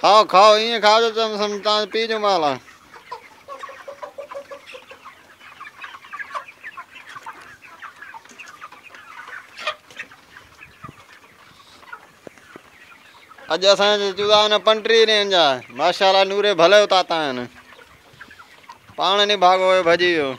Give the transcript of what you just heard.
खाओ खाओ ईअं खाओ जो तव्हां पीजो माला। अज असांजे चूदा न 35 ॾींहंनि जा माशाल्लाह नूरे भले उताता आहिनि। पाण नहीं भागो भजी वियो।